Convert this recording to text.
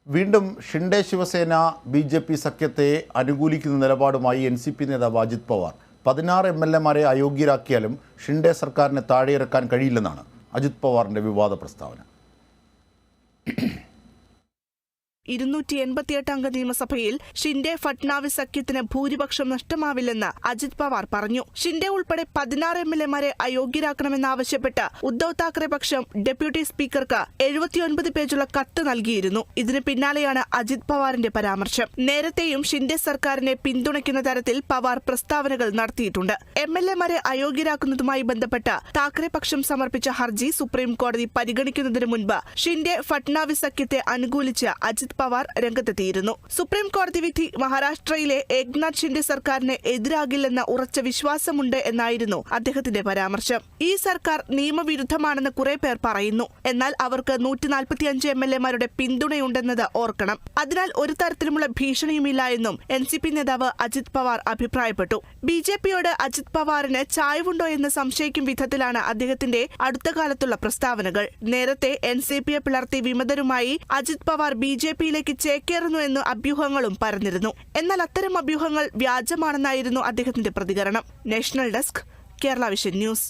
വീണ്ടും ഷിൻഡെ ശിവസേന ബി.ജെ.പി. സഖ്യത്തെ അനുകൂലിക്കുന്ന നിലപാടുമായി എൻ.സി.പി. നേതാവ് അജിത് പവാർ 16 എം.എൽ.എമാരെ അയോഗ്യരാക്കിയാലും ഷിൻഡെ സർക്കാരിനെ താഴെയിറക്കാൻ കഴിയില്ലെന്നാണ് അജിത് പവാറിന്റെ വിവാദ പ്രസ്താവന. 288 അംഗ നിയമസഭയിൽ ഷിൻഡെ ഫട്നാവിസ് സഖ്യത്തിന് ഭൂരിപക്ഷം നഷ്ടമാവില്ലെന്ന് അജിത് പവാർ പറഞ്ഞു. ഷിൻഡെ ഉൾപ്പെടെ 16 എം.എൽ.എമാരെ അയോഗ്യരാക്കണമെന്നാവശ്യപ്പെട്ട് ഉദ്ധവ് താക്കറെ പക്ഷം ഡെപ്യൂട്ടി സ്പീക്കർക്ക് 79 പേജുള്ള കത്ത് നൽകിയിരുന്നു. ഇതിന് പിന്നാലെയാണ് അജിത് പവാറിന്റെ പരാമർശം. നേരത്തെയും ഷിൻഡെ സർക്കാരിനെ പിന്തുണയ്ക്കുന്ന തരത്തിൽ പവാർ പ്രസ്താവനകൾ നടത്തിയിട്ടുണ്ട്. എം.എൽ.എമാരെ അയോഗ്യരാക്കുന്നതുമായി ബന്ധപ്പെട്ട് താക്കറെ പക്ഷം സമർപ്പിച്ച ഹർജി സുപ്രീം കോടതി പരിഗണിക്കുന്നതിന് മുൻപ് ഷിൻഡെ ഫട്നാവിസ് സഖ്യത്തെ അനുകൂലിച്ച് അജിത് പവാർ രംഗത്തെത്തിയിരുന്നു. സുപ്രീം കോടതി വിധി മഹാരാഷ്ട്രയിലെ ഏക്നാഥ് ഷിൻഡെ സർക്കാരിന് എതിരാകില്ലെന്ന ഉറച്ച വിശ്വാസമുണ്ട് എന്നായിരുന്നു അദ്ദേഹത്തിന്റെ പരാമർശം. ഈ സർക്കാർ നിയമവിരുദ്ധമാണെന്ന് കുറെ പേർ പറയുന്നു. എന്നാൽ അവർക്ക് 145 എം.എൽ.എമാരുടെ പിന്തുണയുണ്ടെന്നത് ഓർക്കണം. അതിനാൽ ഒരു തരത്തിലുമുള്ള ഭീഷണിയുമില്ല എന്നും എൻ.സി.പി. നേതാവ് അജിത് പവാർ അഭിപ്രായപ്പെട്ടു. ബി.ജെ.പിയോട് അജിത് പവാറിന് ചായ്വുണ്ടോ എന്ന് സംശയിക്കും വിധത്തിലാണ് അദ്ദേഹത്തിന്റെ അടുത്ത കാലത്തുള്ള പ്രസ്താവനകൾ. നേരത്തെ എൻ.സി.പിയെ പിളർത്തി വിമതരുമായി അജിത് പവാർ ബി.ജെ.പിയിലേക്ക് ചേക്കേറുന്നു എന്ന് അഭ്യൂഹങ്ങളും പരന്നിരുന്നു. എന്നാൽ അത്തരം അഭ്യൂഹങ്ങൾ വ്യാജമാണെന്നായിരുന്നു അദ്ദേഹത്തിന്റെ പ്രതികരണം. National desk, Kerala vision news.